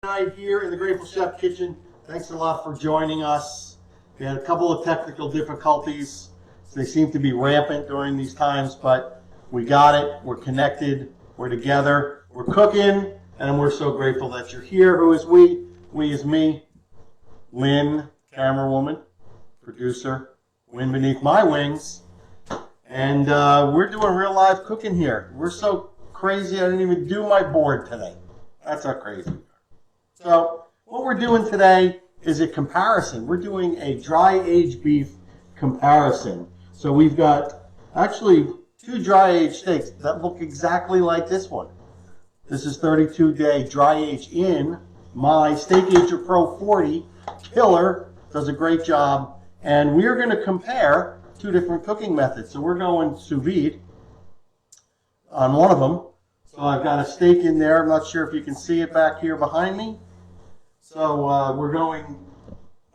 Night here in the Grateful Chef kitchen. Thanks a lot for joining us. We had a couple of technical difficulties. They seem to be rampant during these times, but we got it. We're connected. We're together. We're cooking, and we're so grateful that you're here. Who is we? We is me, Lynn, camera woman, producer, wind beneath my wings, and we're doing real live cooking here. We're so crazy I didn't even do my board today. That's how crazy. So what we're doing today is a comparison. We're doing a dry aged beef comparison. So we've got actually two dry aged steaks that look exactly like this one. This is 32-day dry aged in my Steakager Pro 40. Killer, does a great job. And we're going to compare two different cooking methods. So we're going sous vide on one of them. So I've got a steak in there. I'm not sure if you can see it back here behind me. So we're going,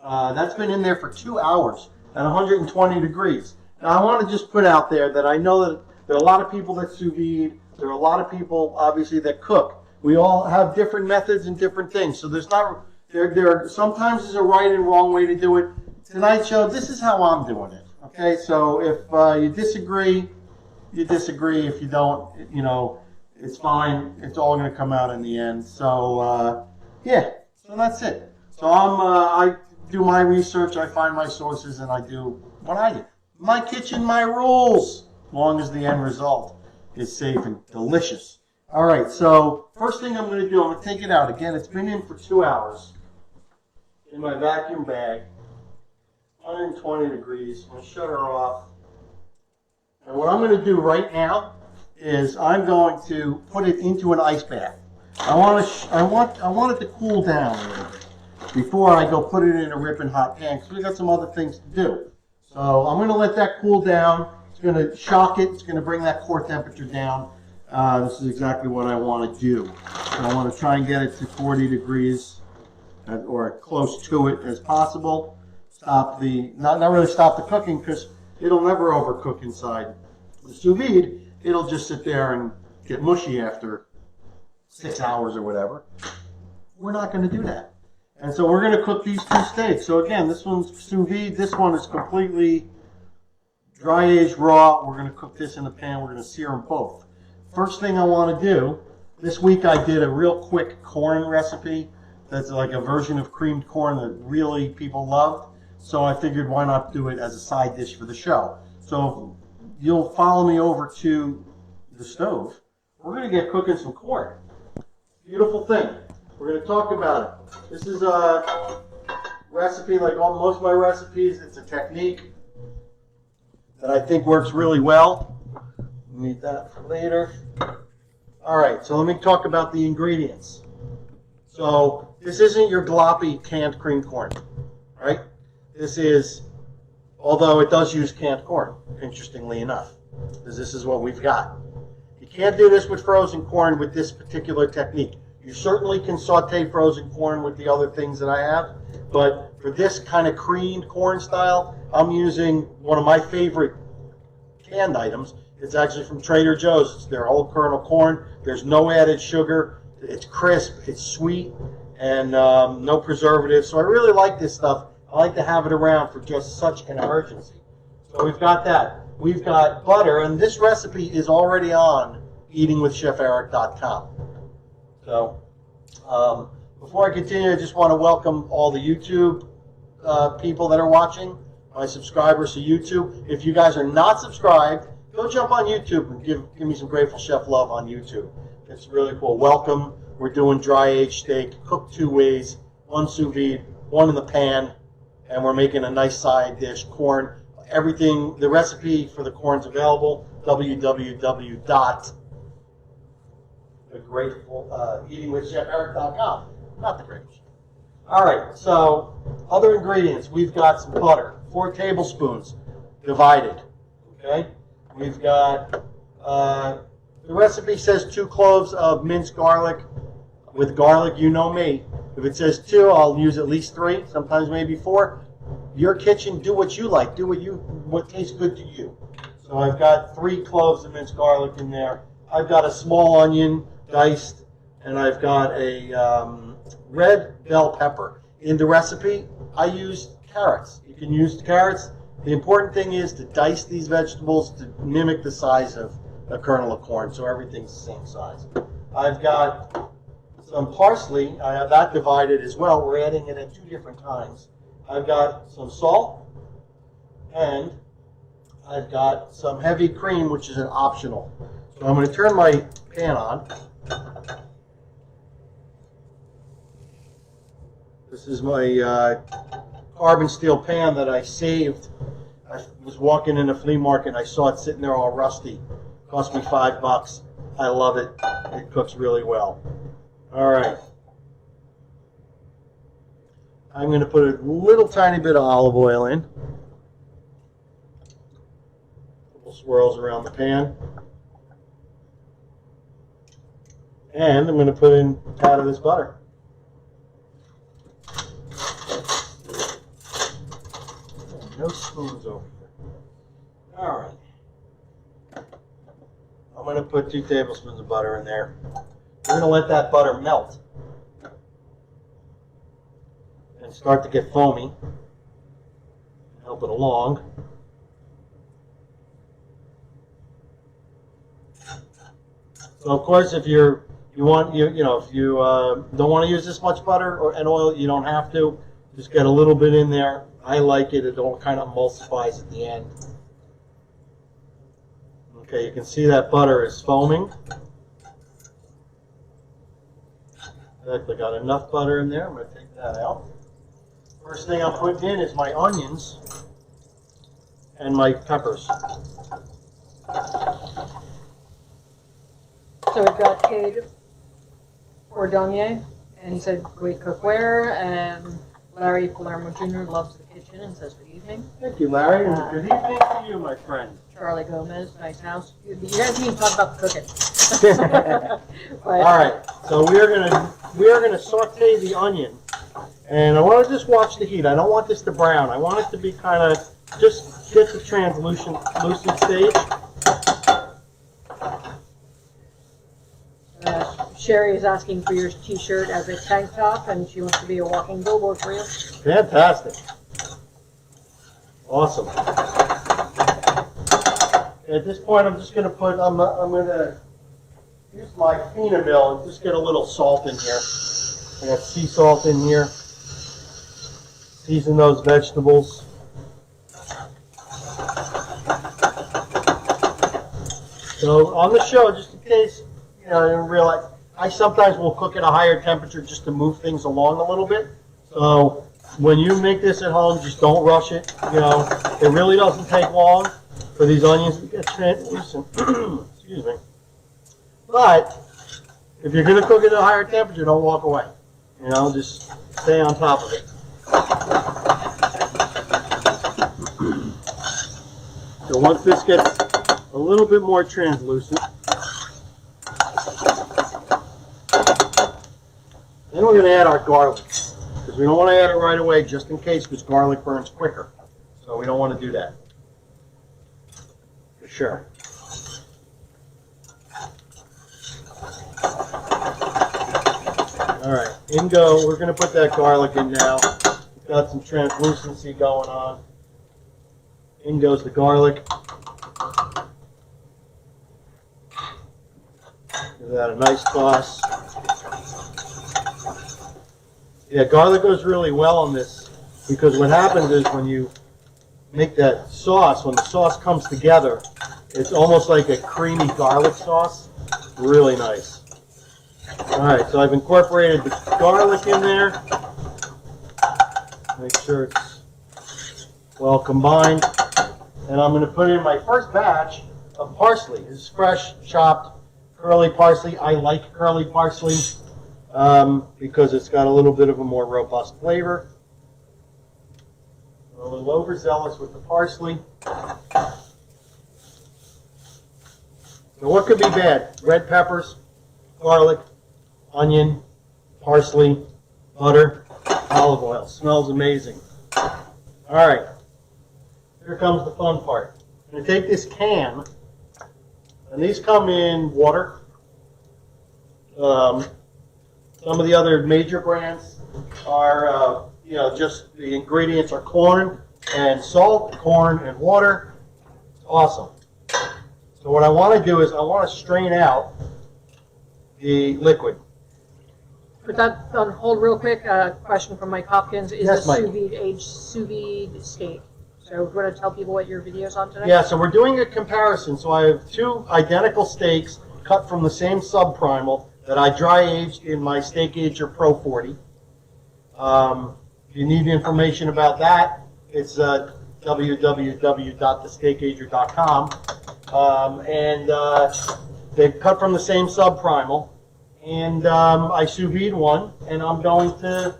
that's been in there for 2 hours at 120 degrees. Now I want to just put out there that I know that there are a lot of people that sous vide. There are a lot of people, obviously, that cook. We all have different methods and different things. So there's not, there sometimes there's a right and wrong way to do it. Tonight's show, this is how I'm doing it. Okay, so if you disagree, you disagree. If you don't, you know, it's fine. It's all going to come out in the end. So, yeah. So that's it. So I do my research, I find my sources, and I do what I do. My kitchen, my rules, as long as the end result is safe and delicious. All right, so first thing I'm going to do, I'm going to take it out. Again, it's been in for 2 hours in my vacuum bag, 120 degrees. I'm going to shut her off. And what I'm going to do right now is I'm going to put it into an ice bath. I want it to cool down a little bit before I go put it in a ripping hot pan because we got some other things to do. So I'm going to let that cool down. It's going to shock it. It's going to bring that core temperature down. This is exactly what I want to do. So I want to try and get it to 40 degrees or close to it as possible. Stop the not really stop the cooking because it'll never overcook inside the sous vide. It'll just sit there and get mushy after 6 hours or whatever. We're not going to do that. And so we're going to cook these two steaks. So again, this one's sous vide. This one is completely dry aged raw. We're going to cook this in a pan. We're going to sear them both. First thing I want to do, this week I did a real quick corn recipe that's like a version of creamed corn that really people loved. So I figured why not do it as a side dish for the show. So you'll follow me over to the stove. We're going to get cooking some corn. Beautiful thing. We're going to talk about it. This is a recipe like most of my recipes. It's a technique that I think works really well. Need that for later. All right, so let me talk about the ingredients. So this isn't your gloppy canned cream corn, right? This is, although it does use canned corn, interestingly enough, because this is what we've got. You can't do this with frozen corn with this particular technique. You certainly can saute frozen corn with the other things that I have, but for this kind of creamed corn style, I'm using one of my favorite canned items. It's actually from Trader Joe's. It's their whole kernel corn. There's no added sugar. It's crisp. It's sweet, and no preservatives. So I really like this stuff. I like to have it around for just such an emergency. So we've got that. We've got butter, and this recipe is already on eatingwithcheferic.com. So before I continue, I just want to welcome all the YouTube people that are watching, my subscribers to YouTube. If you guys are not subscribed, go jump on YouTube and give me some Grateful Chef love on YouTube. It's really cool. Welcome. We're doing dry aged steak, cooked 2 ways, one sous vide, one in the pan, and we're making a nice side dish, corn. Everything, the recipe for the corn's available, eatingwithcheferic.com. Not the Grateful Chef. All right, so other ingredients. We've got some butter, 4 tablespoons, divided. Okay? We've got, the recipe says 2 cloves of minced garlic. With garlic, you know me. If it says 2, I'll use at least 3, sometimes maybe 4. Your kitchen, do what you like. Do what tastes good to you. So I've got 3 cloves of minced garlic in there. I've got a small onion diced, and I've got a red bell pepper. In the recipe, I used carrots. You can use carrots. The important thing is to dice these vegetables to mimic the size of a kernel of corn, so everything's the same size. I've got some parsley. I have that divided as well. We're adding it at 2 different times. I've got some salt, and I've got some heavy cream, which is an optional. So I'm going to turn my pan on. This is my carbon steel pan that I saved. I was walking in a flea market and I saw it sitting there all rusty. Cost me $5. I love it. It cooks really well. All right. I'm going to put a little tiny bit of olive oil in. A couple swirls around the pan. And I'm going to put in a pat of this butter. No spoons over here. All right. I'm going to put 2 tablespoons of butter in there. We're going to let that butter melt and start to get foamy. Help it along. So of course, if you don't want to use this much butter and oil, you don't have to. Just get a little bit in there. I like it. It all kind of emulsifies at the end. Okay, you can see that butter is foaming. In fact, I got enough butter in there. I'm going to take that out. First thing I'm putting in is my onions and my peppers. So we've got Cade Cordonier, and he said great cookware, and Larry Palermo Jr. loves the kitchen and says good evening. Thank you, Larry. And good evening to you, my friend. Charlie Gomez, nice house. You guys need to talk about the cooking. All right, so we are gonna saute the onion, and I want to just watch the heat. I don't want this to brown. I want it to be kind of just get the translucent stage. Sherry is asking for your t-shirt as a tank top, and she wants to be a walking billboard for you. Fantastic. Awesome. At this point, I'm just going to put, I'm going to use my peanut mill and just get a little salt in here. I got sea salt in here. Season those vegetables. So on the show, just in case, you didn't realize, I sometimes will cook at a higher temperature just to move things along a little bit. So when you make this at home, just don't rush it. It really doesn't take long for these onions to get translucent. Excuse me. But if you're going to cook it at a higher temperature, don't walk away. Just stay on top of it. So once this gets a little bit more translucent, then we're going to add our garlic, because we don't want to add it right away just in case, because garlic burns quicker. So we don't want to do that. For sure. All right, we're going to put that garlic in now. We've got some translucency going on. In goes the garlic. Give that a nice toss. Yeah, garlic goes really well on this, because what happens is when you make that sauce, when the sauce comes together, it's almost like a creamy garlic sauce. Really nice. All right, so I've incorporated the garlic in there. Make sure it's well combined. And I'm going to put in my first batch of parsley. This is fresh, chopped, curly parsley. I like curly parsley because it's got a little bit of a more robust flavor. I'm a little overzealous with the parsley. So what could be bad? Red peppers, garlic, onion, parsley, butter, olive oil. Smells amazing. All right. Here comes the fun part. I'm going to take this can, and these come in water. Some of the other major brands are, you know, just the ingredients are corn and salt, corn and water. It's awesome. So what I want to do is I want to strain out the liquid. Put that on hold real quick. Question from Mike Hopkins. Is Yes, a Mike. sous-vide aged sous-vide steak? So you want to tell people what your video's on today? Yeah, so we're doing a comparison. So I have two identical steaks cut from the same subprimal that I dry aged in my Steakager Pro 40. If you need information about that, it's www.thesteakager.com. They're cut from the same subprimal. And I sous vide one, and I'm going to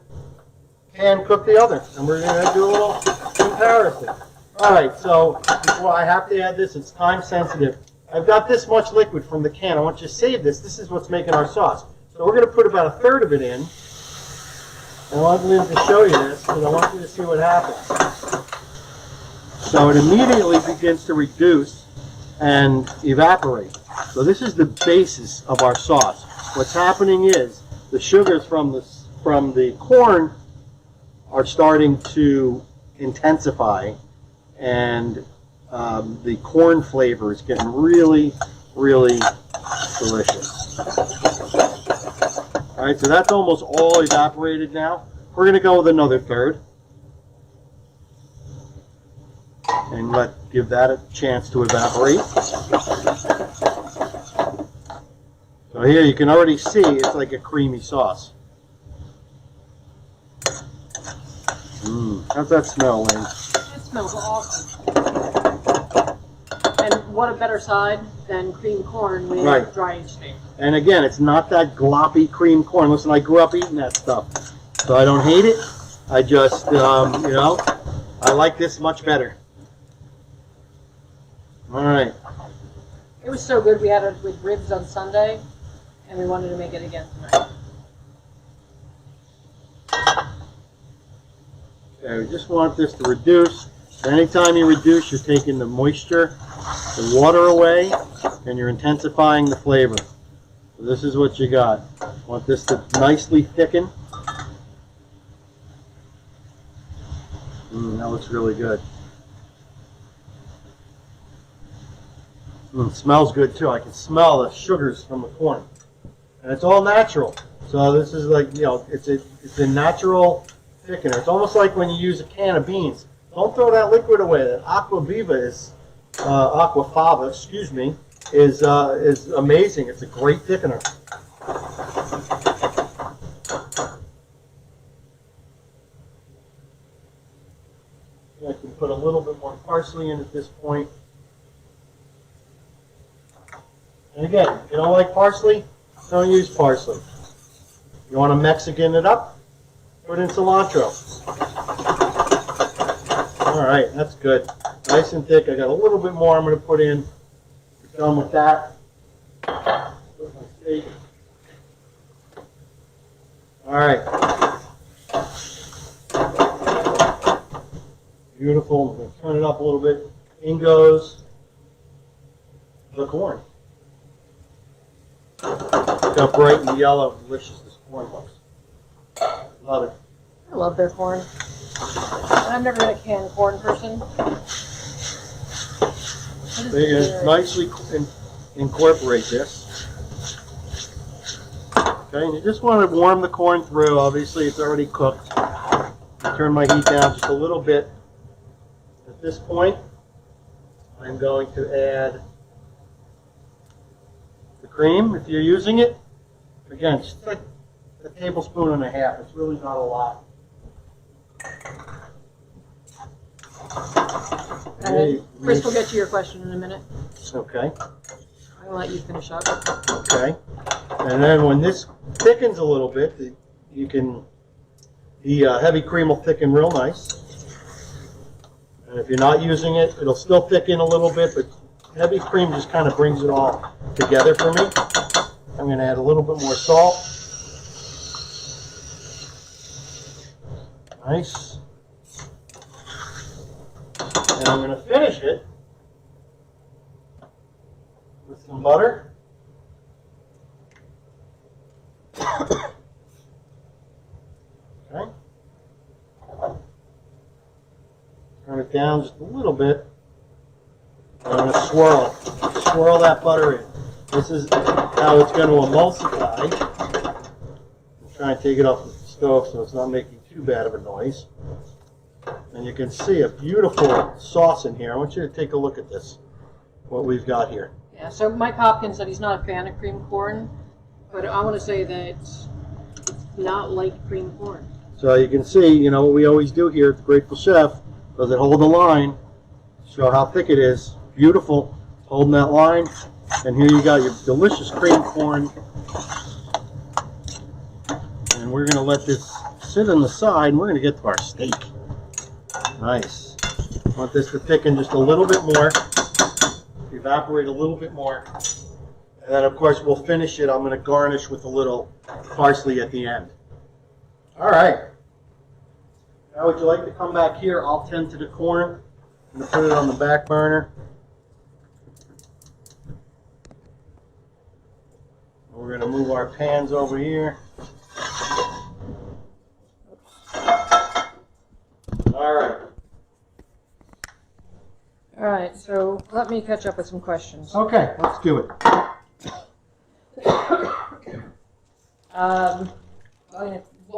pan cook the other. And we're going to do a little comparison. All right, so before I have to add this, it's time sensitive. I've got this much liquid from the can. I want you to save this. This is what's making our sauce. So we're going to put about a third of it in. And I want to show you this because I want you to see what happens. So it immediately begins to reduce and evaporate. So this is the basis of our sauce. What's happening is the sugars from the corn are starting to intensify, and the corn flavor is getting really, really delicious. All right, so that's almost all evaporated now. We're going to go with another third and give that a chance to evaporate. So here you can already see it's like a creamy sauce. How's that smell, Lynn? It smells awesome. And what a better side than cream corn with dry aged steak. And again, it's not that gloppy cream corn. Listen, I grew up eating that stuff, so I don't hate it. I just, you know, I like this much better. All right. It was so good. We had it with ribs on Sunday, and we wanted to make it again tonight. Okay, we just want this to reduce. Anytime you reduce, you're taking the moisture, the water away, and you're intensifying the flavor. So this is what you got. Want this to nicely thicken. That looks really good. It smells good too. I can smell the sugars from the corn. And it's all natural. So this is like, you know, it's a natural thickener. It's almost like when you use a can of beans. Don't throw that liquid away. That aquafaba is amazing. It's a great thickener. I can put a little bit more parsley in at this point. And again, if you don't like parsley, don't use parsley. You want to Mexican it up? Put in cilantro. All right, that's good. Nice and thick. I got a little bit more I'm going to put in. We're done with that. Put my steak. All right. Beautiful. I'm going to turn it up a little bit. In goes the corn. Look how bright and yellow and delicious this corn looks. Love it. I love their corn. I've never been a canned corn person. So you can nicely incorporate this. Okay, and you just want to warm the corn through. Obviously, it's already cooked. Turn my heat down just a little bit. At this point, I'm going to add the cream, if you're using it. Again, just like a tablespoon and a half. It's really not a lot. Chris will get to your question in a minute. Okay. I'll let you finish up. Okay. And then when this thickens a little bit, the heavy cream will thicken real nice. And if you're not using it, it'll still thicken a little bit, but heavy cream just kind of brings it all together for me. I'm going to add a little bit more salt. Nice. And I'm going to finish it with some butter. Okay. Turn it down just a little bit. I'm going to swirl that butter in. This is how it's going to emulsify. I'm trying to take it off the stove so it's not making too bad of a noise. And you can see a beautiful sauce in here. I want you to take a look at this, what we've got here. Yeah, so Mike Hopkins said he's not a fan of cream corn, but I want to say that it's not like cream corn. So you can see, you know, what we always do here at the Grateful Chef. Does it hold the line? Show how thick it is. Beautiful. Holding that line. And here you got your delicious cream corn. And we're going to let this sit on the side, and we're going to get to our steak. Nice. Want this to thicken just a little bit more. Evaporate a little bit more. And then, of course, we'll finish it. I'm going to garnish with a little parsley at the end. All right. Now, would you like to come back here? I'll tend to the corn. I'm going to put it on the back burner. We're going to move our pans over here. All right. All right, so let me catch up with some questions. Okay, let's do it.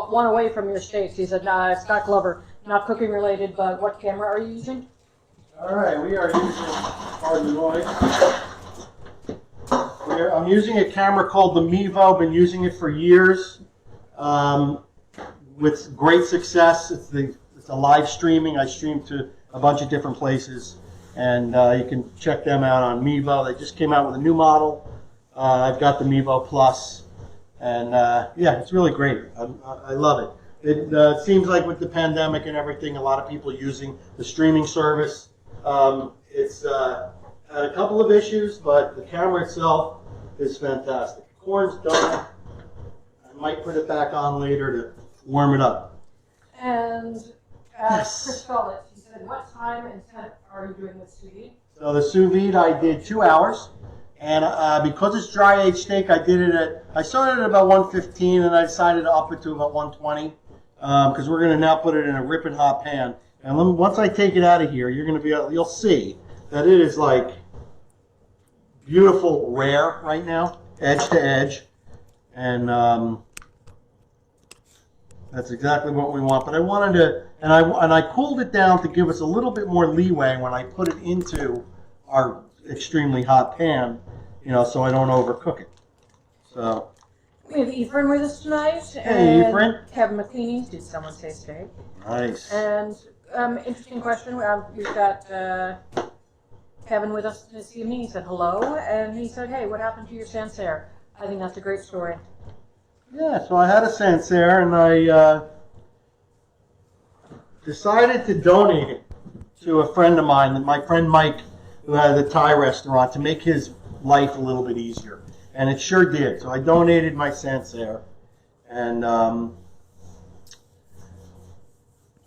One away from your steaks. He said, Scott Glover, not cooking related, but what camera are you using? All right, we are using, pardon the noise. I'm using a camera called the Mevo. Been using it for years with great success. It's a live streaming. I stream to a bunch of different places, and you can check them out on Mevo. They just came out with a new model. I've got the Mevo Plus, and yeah, it's really great. I love it. It seems like with the pandemic and everything, a lot of people using the streaming service. It's had a couple of issues, but the camera itself is fantastic. Corn's done. I might put it back on later to warm it up. And Yes. Chris Scullett, he said, what time and temp are you doing with sous vide? So the sous vide I did 2 hours, and because it's dry aged steak, I started at about 115, and I decided to up it to about 120 because we're going to now put it in a ripping hot pan. And once I take it out of here, you'll see that it is like beautiful rare right now, edge to edge, and that's exactly what we want. But I wanted to, and I cooled it down to give us a little bit more leeway when I put it into our extremely hot pan, you know, so I don't overcook it. So We have Ephraim with us tonight. Hey, and Ephraim. Kevin McLeany. Did someone say steak? nice. And interesting question. We've got Kevin with us this evening. He said hello, and he said, hey, what happened to your Sancerre? I think that's a great story. Yeah, so I had a Sancerre, and I decided to donate it to a friend of mine, my friend Mike, who had a Thai restaurant, to make his life a little bit easier. And it sure did. So I donated my Sancerre, and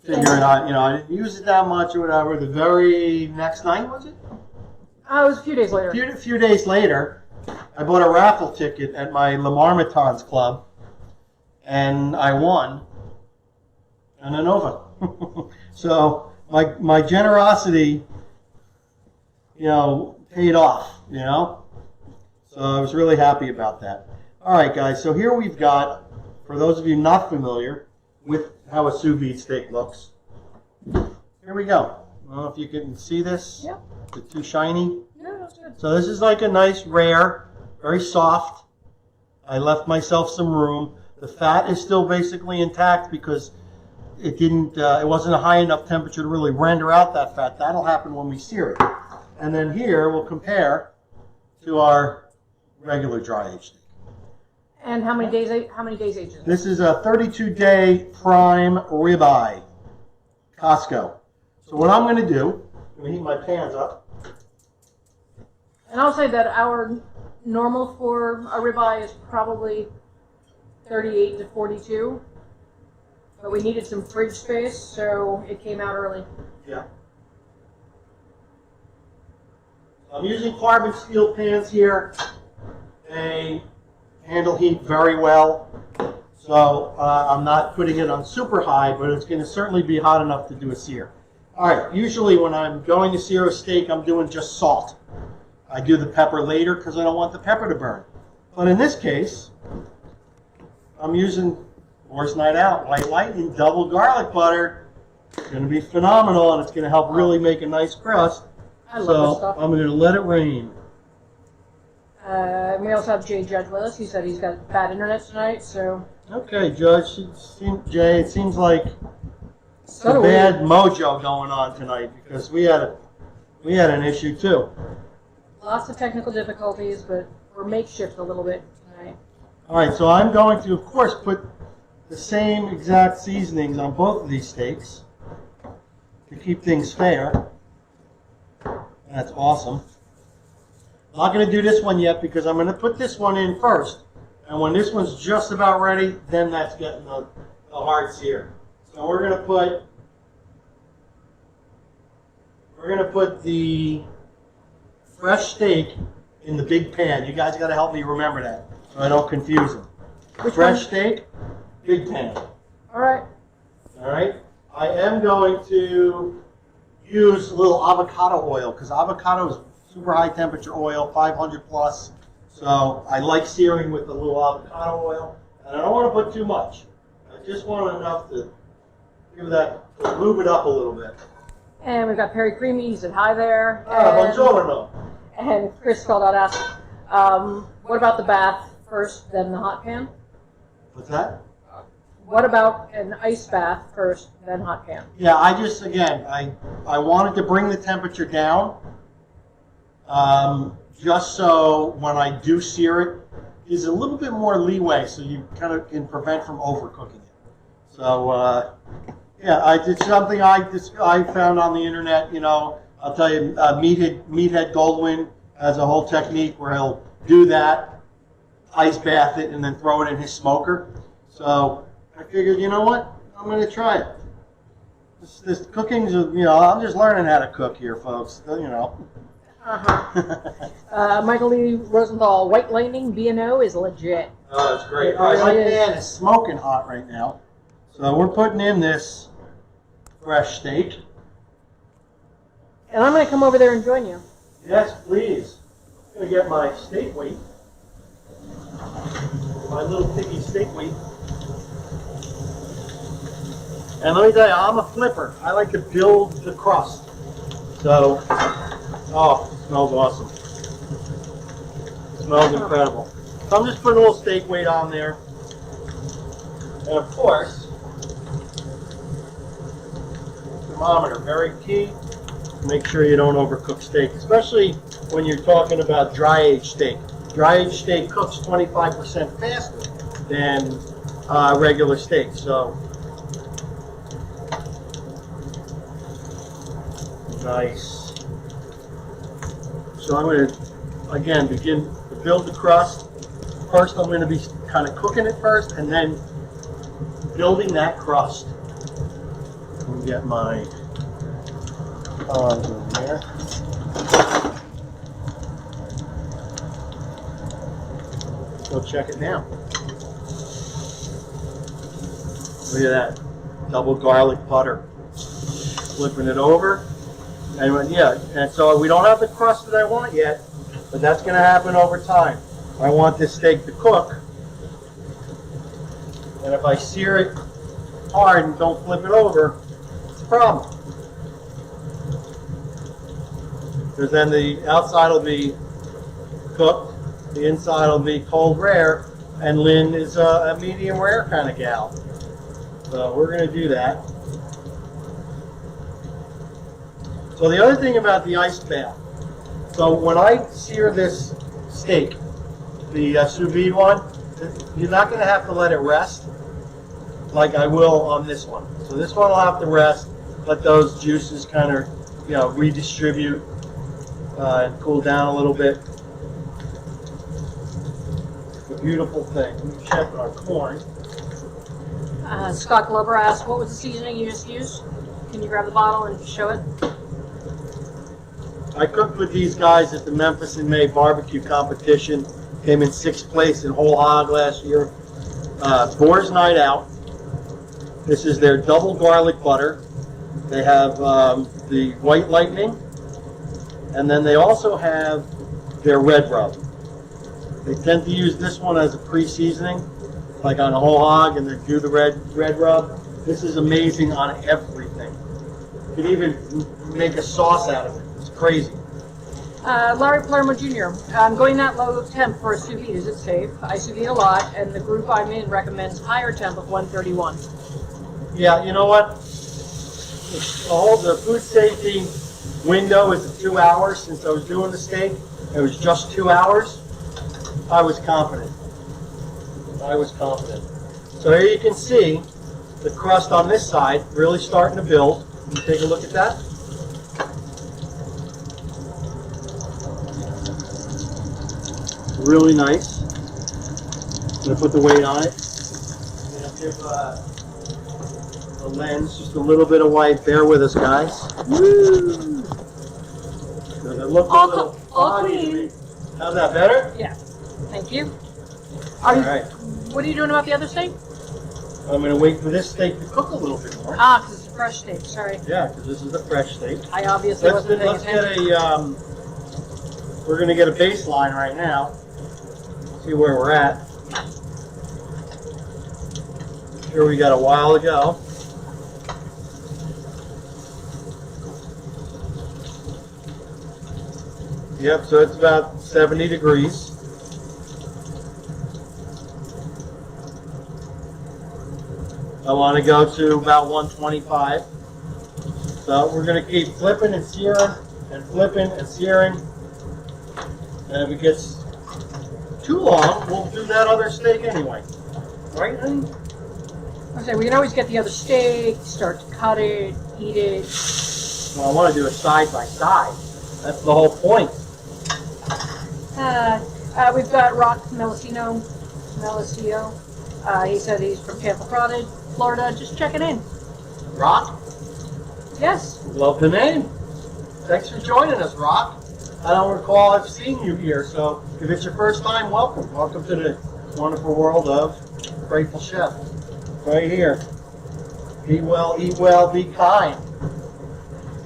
figuring out, you know, I didn't use it that much or whatever. The very next night, was it? It was a few days later. A few days later, I bought a raffle ticket at my Le Marmitons Club, and I won an ANOVA. So my generosity, you know, paid off, you know. So I was really happy about that. All right, guys, so here we've got, for those of you not familiar with how a sous vide steak looks, here we go. I don't know if you can see this. Yeah. Is it too shiny? Yeah, that's good. So this is like a nice, rare, very soft. I left myself some room. The fat is still basically intact because it wasn't a high enough temperature to really render out that fat. That'll happen when we sear it. And then here we'll compare to our regular dry aged steak. And how many days age is it? This is a 32-day prime ribeye, Costco. So what I'm going to do, I'm going to heat my pans up. And I'll say that our normal for a ribeye is probably 38 to 42. But we needed some fridge space, so it came out early. Yeah. I'm using carbon steel pans here. They handle heat very well. So So I'm not putting it on super high, but it's going to certainly be hot enough to do a sear. All right, usually when I'm going to sear a steak, I'm doing just salt. I do the pepper later because I don't want the pepper to burn. But in this case, I'm using Horse Night Out, White Lightning, double garlic butter. It's going to be phenomenal, and it's going to help really make a nice crust. I love this stuff. I'm going to let it rain. And we also have Jay Judge with us. He said he's got bad internet tonight, so... Okay, Judge. Jay, it seems like So a bad mojo going on tonight because we had an issue too. Lots of technical difficulties, but we're makeshift a little bit tonight. All right, so I'm going to, of course, put the same exact seasonings on both of these steaks to keep things fair. That's awesome. I'm not going to do this one yet because I'm going to put this one in first. And when this one's just about ready, then that's getting the hard sear. So we're going to put the fresh steak in the big pan. You guys got to help me remember that so I don't confuse them. Fresh steak, big pan. All right. All right. I am going to use a little avocado oil because avocado is super high temperature oil, 500 plus. So I like searing with a little avocado oil, and I don't want to put too much. I just want enough to give that, lube it up a little bit. And we've got Perry Creamy. He said hi there. Buongiorno. And Chris called out asked, what about the bath first, then the hot pan? What's that? What about an ice bath first, then hot pan? Yeah, I wanted to bring the temperature down, just so when I do sear it, there's a little bit more leeway, so you kind of can prevent from overcooking it. So, yeah, it's something I found on the internet. You know, I'll tell you, Meathead Goldwyn has a whole technique where he'll do that, ice bath it, and then throw it in his smoker. So I figured, you know what? I'm going to try it. This cooking's, you know, I'm just learning how to cook here, folks. You know. Michael Lee Rosenthal, White Lightning B&O is legit. Oh, that's great. All right, my pan is smoking hot right now. So we're putting in this fresh steak. And I'm going to come over there and join you. Yes, please. I'm going to get my steak weight. My little piggy steak weight. And let me tell you, I'm a flipper. I like to build the crust. So, oh, it smells awesome. It smells incredible. So I'm just putting a little steak weight on there. And of course, thermometer, very key. Make sure you don't overcook steak, especially when you're talking about dry aged steak. Dry aged steak cooks 25% faster than regular steak. So, nice. So I'm going to, again, begin to build the crust. First, I'm going to be kind of cooking it first and then building that crust. Let me get my arms in there. Go check it now. Look at that. Double garlic butter. Flipping it over. And yeah, and so we don't have the crust that I want yet, but that's going to happen over time. I want this steak to cook. And if I sear it hard and don't flip it over, it's a problem. Because then the outside will be cooked, the inside will be cold rare, and Lynn is a medium rare kind of gal. So we're going to do that. So the other thing about the ice bath, so when I sear this steak, the sous vide one, you're not going to have to let it rest like I will on this one. So this one will have to rest, let those juices kind of, you know, redistribute and cool down a little bit. It's a beautiful thing. Let me check our corn. Scott Glover asked, what was the seasoning you just used? Can you grab the bottle and show it? I cooked with these guys at the Memphis in May barbecue competition. Came in 6th place in whole hog last year. Boar's Night Out. This is their double garlic butter. They have the White Lightning, and then they also have their red rub. They tend to use this one as a pre-seasoning, like on a whole hog, and then do the red rub. This is amazing on everything. You can even make a sauce out of it. It's crazy. Larry Palermo Jr. Going that low temp for a sous vide, is it safe? I sous vide a lot, and the group I'm in recommends higher temp of 131. Yeah, you know what? The food safety window is 2 hours. Since I was doing the steak, it was just 2 hours. I was confident. So here you can see the crust on this side really starting to build. Can you take a look at that? Really nice. I'm going to put the weight on it. I'm going to give the lens just a little bit of white. Bear with us, guys. Woo! Does it look a little foggy to me? How's that, better? Yeah. Thank you. All right. What are you doing about the other steak? I'm going to wait for this steak to cook a little bit more. Ah, because it's a fresh steak. Sorry. Yeah, because this is the fresh steak. I obviously wasn't paying Let's get attention. we're going to get a baseline right now. See where we're at. Sure, we got a while to go. Yep, so it's about 70 degrees. I want to go to about 125. So we're going to keep flipping and searing and flipping and searing. And if it gets too long, we'll do that other steak anyway. Right, honey? Okay, we can always get the other steak, start to cut it, eat it. Well, I want to do it side by side. That's the whole point. We've got Rock Melisio. He said he's from Tampa, Florida. Just checking in. Rock? Yes. Love the name. Thanks for joining us, Rock. I don't recall I've seen you here, so if it's your first time, welcome. Welcome to the wonderful world of Grateful Chef. Right here. Be well, eat well, be kind.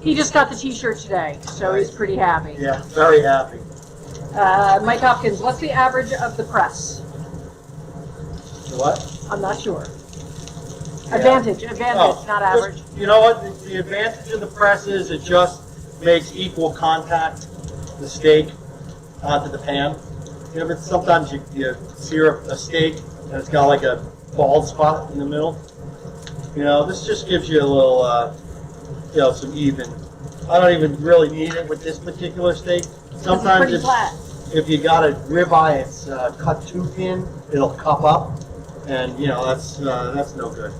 He just got the t-shirt today, so he's pretty happy. Yeah, very happy. Mike Hopkins, what's the average of the press? What? I'm not sure. Yeah. Advantage, Oh, not average. You know what? The advantage of the press is it just makes equal contact the steak onto the pan. You know, but sometimes you sear a steak and it's got like a bald spot in the middle. You know, this just gives you a little, some even. I don't even really need it with this particular steak. Sometimes it's pretty flat. If you got a ribeye, it's cut too thin, it'll cup up, and that's no good.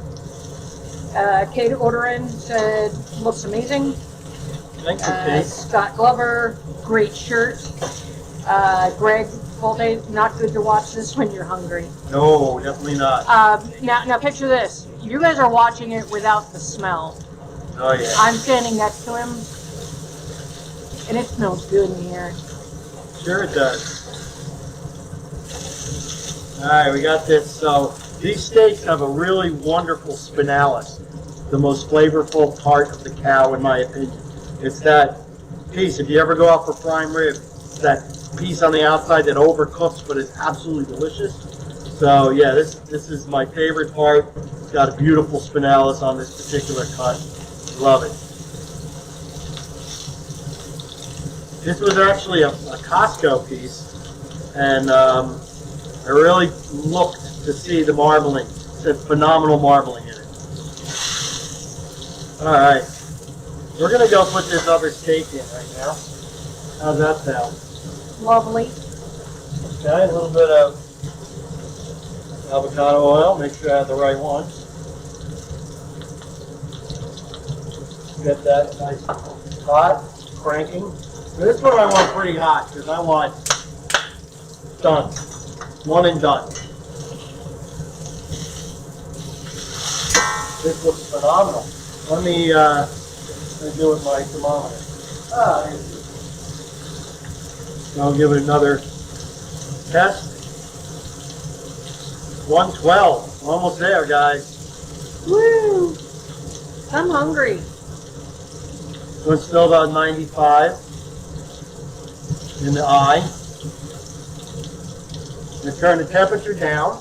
Kate Orderin said, looks amazing. Thanks, Kate. Scott Glover, great shirt. Greg Volte, not good to watch this when you're hungry. No, definitely not. Now picture this. You guys are watching it without the smell. Oh yeah. I'm standing next to him, and it smells good in here. Sure it does. All right, we got this. So these steaks have a really wonderful spinalis, the most flavorful part of the cow, in my opinion. It's that piece. If you ever go out for prime rib, it's that piece on the outside that overcooks, but it's absolutely delicious. So yeah, this is my favorite part. It's got a beautiful spinalis on this particular cut. Love it. This was actually a Costco piece, and I really looked to see the marbling. It's a phenomenal marbling in it. All right, we're gonna go put this other steak in right now. How's that sound? Lovely. Okay, a little bit of avocado oil. Make sure I have the right one. Get that nice hot, cranking. This one I want pretty hot because I want done. One and done. This looks phenomenal. Let me do it with my thermometer. I'll give it another test. 112. Almost there, guys. Woo! I'm hungry. It's still about 95 in the eye. I'm going to turn the temperature down.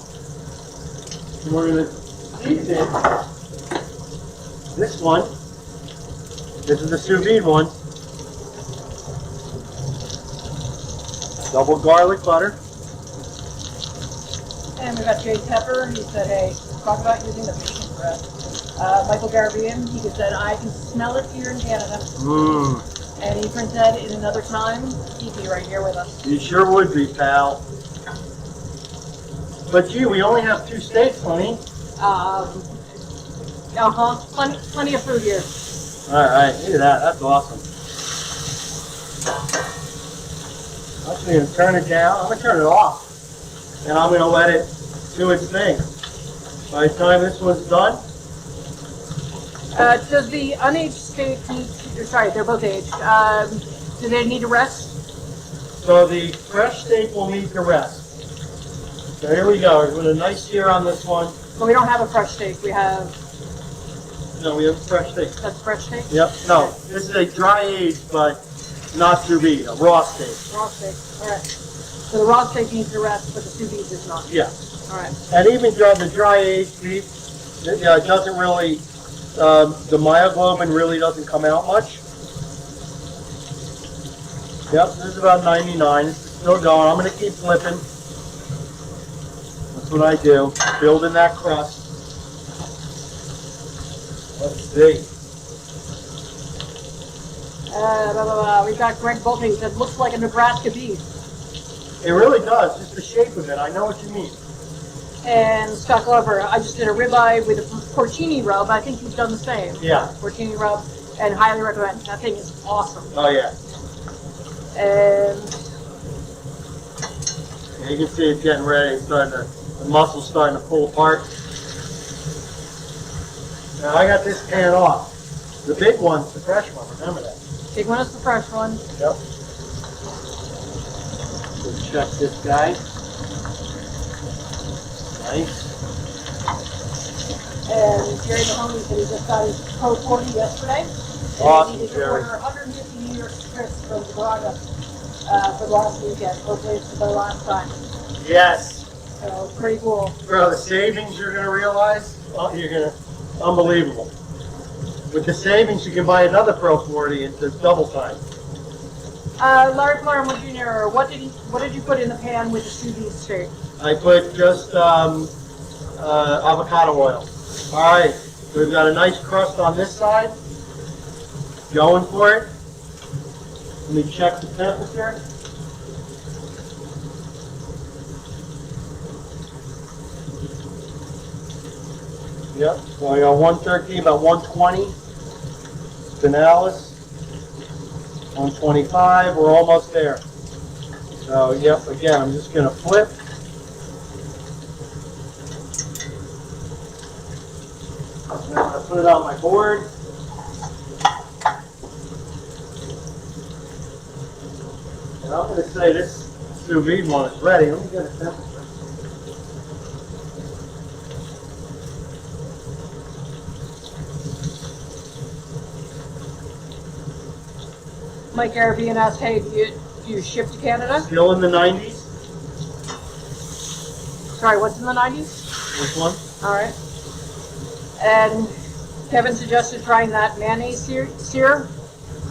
And we're going to season this one. This is the sous vide one. Double garlic butter. And we got Jay Pepper. He said, hey, talk about using the patient breath. Michael Garabian, he said, I can smell it here in Canada. Mmm. And Ethan said, in another time, he'd be right here with us. You sure would be, pal. But gee, we only have 2 steaks, honey. Plenty of food here. Alright, look at that. That's awesome. I'm actually going to turn it down. I'm going to turn it off. And I'm going to let it do its thing. By the time this one's done, Does the unaged steak need, sorry, they're both aged, do they need to rest? so the fresh steak will need to rest. So here we go. With a nice sear on this one. Well, we don't have a fresh steak. We have, No, we have fresh steak. that's fresh steak? Yep. No, this is a dry aged, but not sous vide, a raw steak. Raw steak. All right. So the raw steak needs to rest, but the sous vide does not. Yeah. All right. And even the dry aged beef, it doesn't really, the myoglobin really doesn't come out much. Yep, this is about 99. It's still going. I'm going to keep flipping. That's what I do. Building that crust. Let's see. We've got Greg Bolting that looks like a Nebraska beef. It really does. Just the shape of it. I know what you mean. And Scott Glover, I just did a ribeye with a porcini rub. I think you've done the same. Yeah. Porcini rub, and highly recommend. That thing is awesome. Oh, yeah. And Yeah, you can see it's getting ready. It's starting to, the muscle's starting to pull apart. Now I got this pan off. The big one's the fresh one. Remember that. big one is the fresh one. Yep. Let's check this guy. Nice. And Jerry Mahoney said he just got his Pro 40 yesterday. Awesome, And he needed to Jerry. order 150 New York strips from Braga for the last weekend. Hopefully it's their last time. Yes. So pretty cool. Bro, the savings you're going to realize, oh, you're going to, unbelievable. With the savings, you can buy another Pro 40 and it's double time. Larry Palermo Jr., what did you put in the pan with the sous vide steak? I put just avocado oil. All right, we've got a nice crust on this side. Going for it. Let me check the temperature. Yep, so I got 113, about 120. Spinalis. 125, we're almost there. So, yep, again, I'm just going to flip. I'm going to put it on my board. And I'm going to say this sous vide one is ready. Let me get a temperature. Mike Arabian asked, hey, do you ship to Canada? Still in the 90s. Sorry, what's in the 90s? This one. All right. And Kevin suggested trying that mayonnaise sear.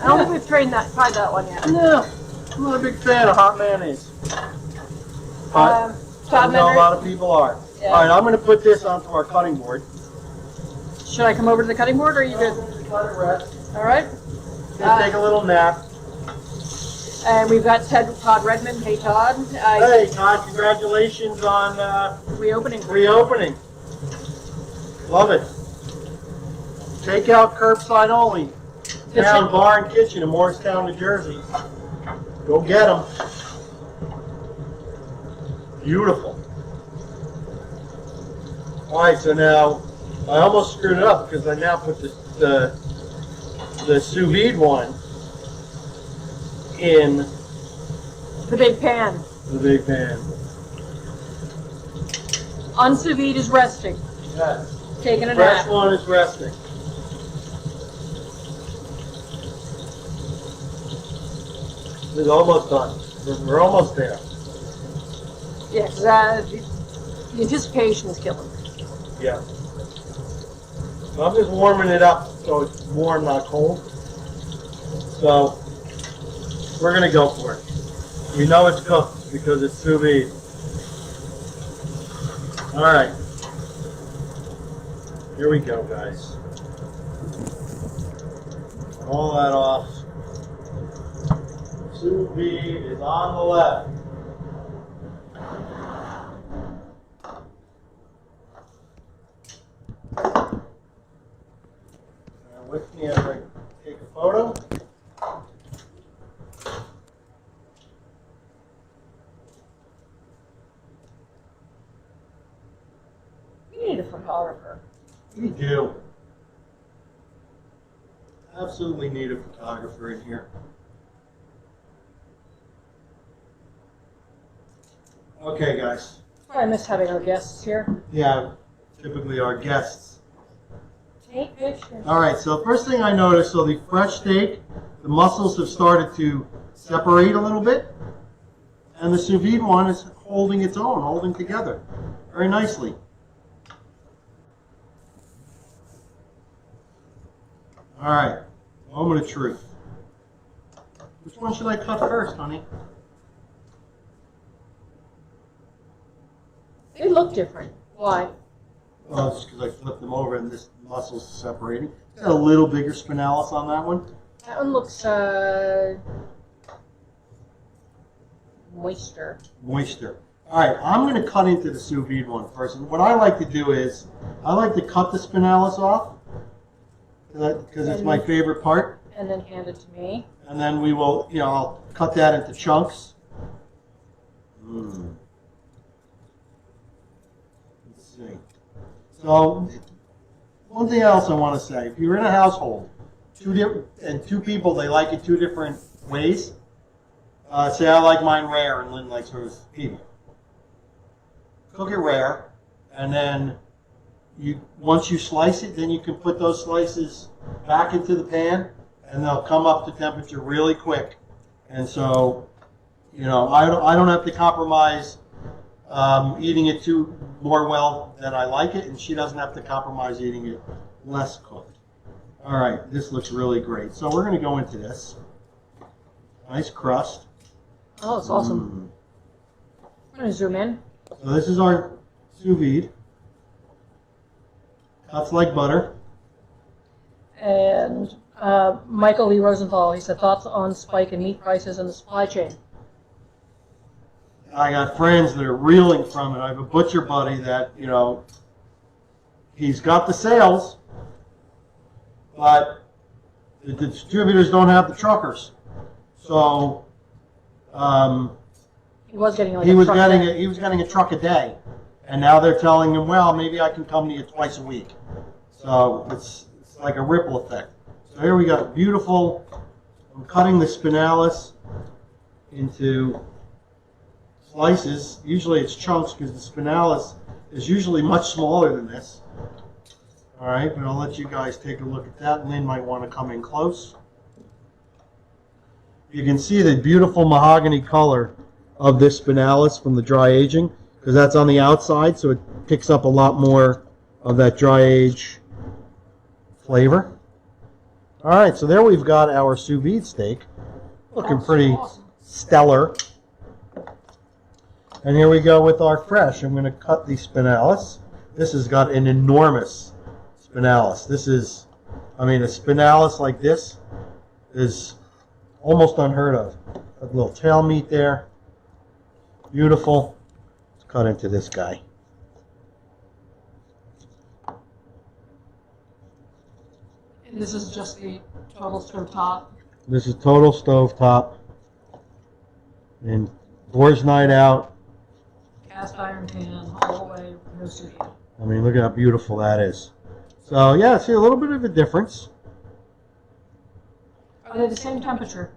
I don't think we've tried that one yet. No, I'm not a big fan of hot mayonnaise. But Todd I know a Menner, lot of people are. Yeah. All right, I'm going to put this onto our cutting board. should I come over to the cutting board or are you good? Let it rest. All right. Gonna take a little nap. And we've got Todd Redmond. Hey, Todd. Hey, Todd, congratulations on Reopening. reopening. Love it. Takeout, curbside only. Town Bar and Kitchen in Morristown, New Jersey. Go get them. Beautiful. All right, so now I almost screwed it up because I now put the sous vide one in The big pan. the big pan. On sous vide is resting, Yes. taking a Fresh nap. one is resting. It's almost done. We're almost there. Yeah, 'cause the anticipation is killing me. Yeah. So I'm just warming it up so it's warm, not cold. So we're gonna go for it. We know it's cooked because it's sous vide. All right. Here we go, guys. All that off. Sous vide is on the left. With me as I take a photo. We need a photographer. We do. Absolutely need a photographer in here. Okay, guys. I miss having our guests here. Yeah, typically our guests. Take pictures. All right, so first thing I noticed, so the fresh steak, the muscles have started to separate a little bit, and the sous vide one is holding its own, holding together very nicely. All right, moment of truth. Which one should I cut first, honey? They look different. Why? Well, it's just because I flipped them over and this muscle's separating. Got a little bigger spinalis on that one. That one looks moisture. Moisture. All right, I'm going to cut into the sous vide one first. And what I like to do is, I like to cut the spinalis off because it's my favorite part. And then hand it to me. And then we will, I'll cut that into chunks. Let's see. So, one thing else I want to say: if you're in a household, two people, they like it two different ways. Say I like mine rare and Lynn likes hers medium. Cook it rare, and then once you slice it, then you can put those slices back into the pan, and they'll come up to temperature really quick. And so, I don't have to compromise eating it more well than I like it, and she doesn't have to compromise eating it less cooked. All right, this looks really great. So we're going to go into this. Nice crust. Oh, it's awesome. I'm going to zoom in. So this is our sous vide. Cuts like butter. And Michael Lee Rosenthal, he said, thoughts on spike in meat prices and the supply chain. I got friends that are reeling from it. I have a butcher buddy that, he's got the sales, but the distributors don't have the truckers. So He was getting like he a was truck getting day. he was getting a truck a day, and now they're telling him, well, maybe I can come to you twice a week. So it's like a ripple effect. So here we got beautiful. I'm cutting the spinalis into slices. Usually it's chunks because the spinalis is usually much smaller than this. All right, but I'll let you guys take a look at that. Lynn might want to come in close. You can see the beautiful mahogany color of this spinalis from the dry aging, because that's on the outside, so it picks up a lot more of that dry age flavor. All right, so there we've got our sous vide steak, looking pretty stellar. And here we go with our fresh. I'm going to cut the spinalis. This has got an enormous spinalis. This is, a spinalis like this is almost unheard of. A little tail meat there. Beautiful. Let's cut into this guy. And this is just the total stove top. This is total stovetop. And boar's night out. Cast iron pan, all the way, no sous vide. Look at how beautiful that is. So, yeah, see a little bit of a difference. Are they the same temperature?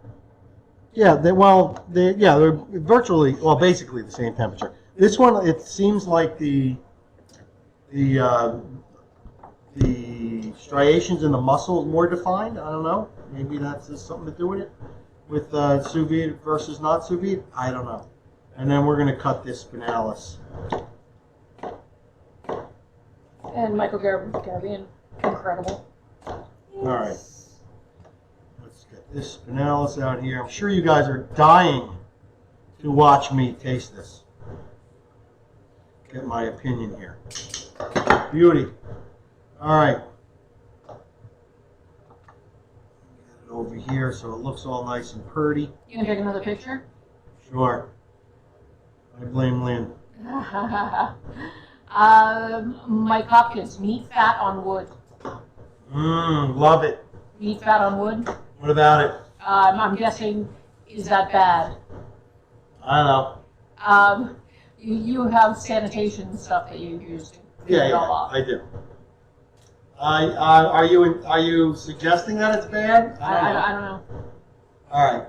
Yeah, they're virtually, basically the same temperature. This one, it seems like the the striations in the muscle is more defined. I don't know. Maybe that's just something to do with it, with sous vide versus not sous vide. I don't know. And then we're going to cut this spinalis. And Michael Garbian, incredible. All right. Let's get this spinalis out here. I'm sure you guys are dying to watch me taste this. Get my opinion here. Beauty. All right. Get it over here so it looks all nice and purty. You can take another picture? Sure. I blame Lynn. Mike Hopkins, meat fat on wood. Love it. Meat fat on wood? What about it? I'm guessing, is that bad? I don't know. You have sanitation stuff that you use to Yeah, it all off. I do. Are you suggesting that it's bad? I don't know. All right.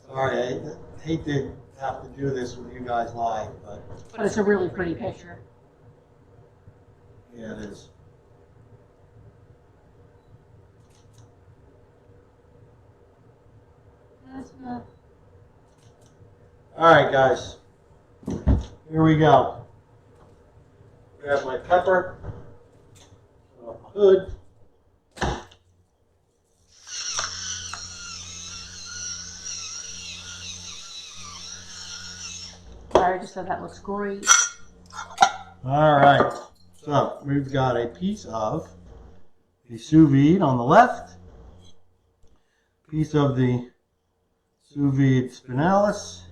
Sorry, I hate to have to do this with you guys live, but But it's a really pretty picture. yeah, it is. All right, guys. Here we go. Grab my pepper. Put off my hood. I just said that looks great. All right. So we've got a piece of the sous vide on the left, piece of the sous vide spinalis.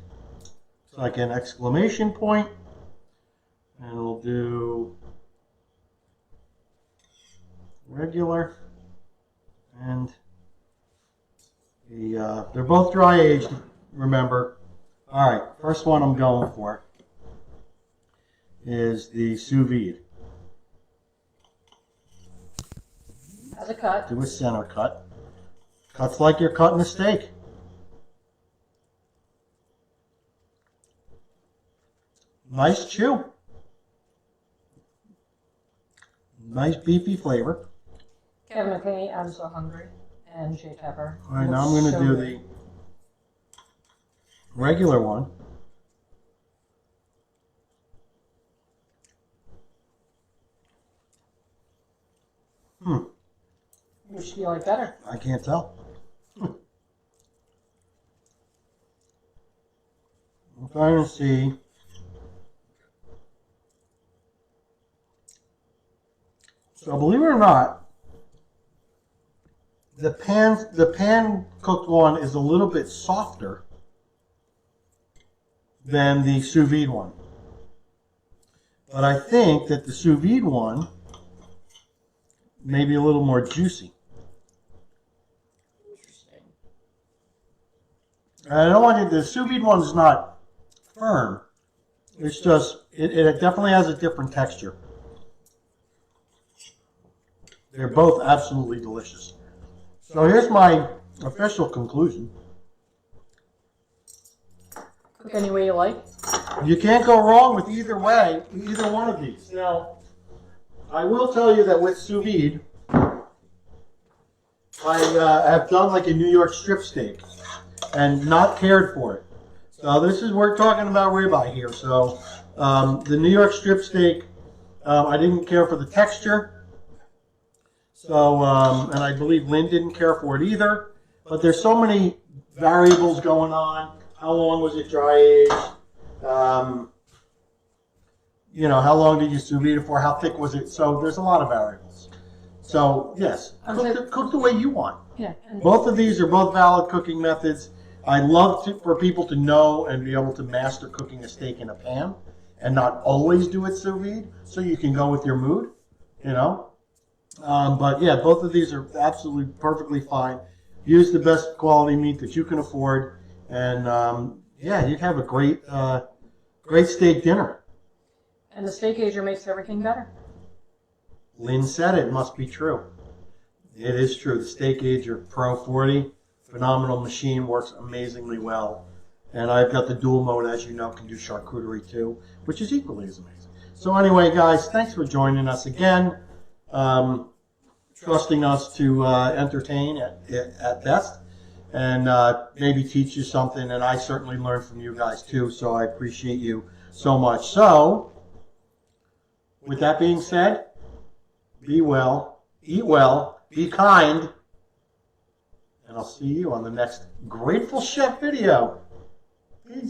It's like an exclamation point, and we'll do regular, and they're both dry aged. Remember. All right, first one I'm going for is the sous vide. As a cut. Do a center cut. Cuts like you're cutting a steak. Nice chew. Nice beefy flavor. Kevin McKay, I'm so hungry. And Jay Pepper. All right, now I'm going to do the regular one. Which do you like better? I can't tell. I'm trying to see. So believe it or not, the pan cooked one is a little bit softer than the sous vide one. But I think that the sous vide one may be a little more juicy. Interesting. I don't want you, the sous vide one is not firm. It's just, it definitely has a different texture. They're both absolutely delicious. So here's my official conclusion. Cook any way you like. You can't go wrong with either way, either one of these. Now, I will tell you that with sous vide, I have done like a New York strip steak and not cared for it. So this is, we're talking about ribeye here. So the New York strip steak, I didn't care for the texture. So, and I believe Lynn didn't care for it either. But there's so many variables going on. How long was it dry aged? You know, how long did you sous vide it for? How thick was it? So there's a lot of variables. So yes, cook the way you want. Yeah. Both of these are both valid cooking methods. I love for people to know and be able to master cooking a steak in a pan and not always do it sous vide, so you can go with your mood, you know. But yeah, both of these are absolutely perfectly fine. Use the best quality meat that you can afford, and yeah, you'd have a great, great steak dinner. And the Steakager makes everything better. Lynn said it must be true. It is true. The Steakager Pro 40, phenomenal machine, works amazingly well. And I've got the dual mode, as you know, can do charcuterie too, which is equally as amazing. So anyway, guys, thanks for joining us again. Trusting us to entertain at best, and maybe teach you something. And I certainly learned from you guys too, so I appreciate you so much. So, with that being said, be well, eat well, be kind, and I'll see you on the next Grateful Chef video. Peace.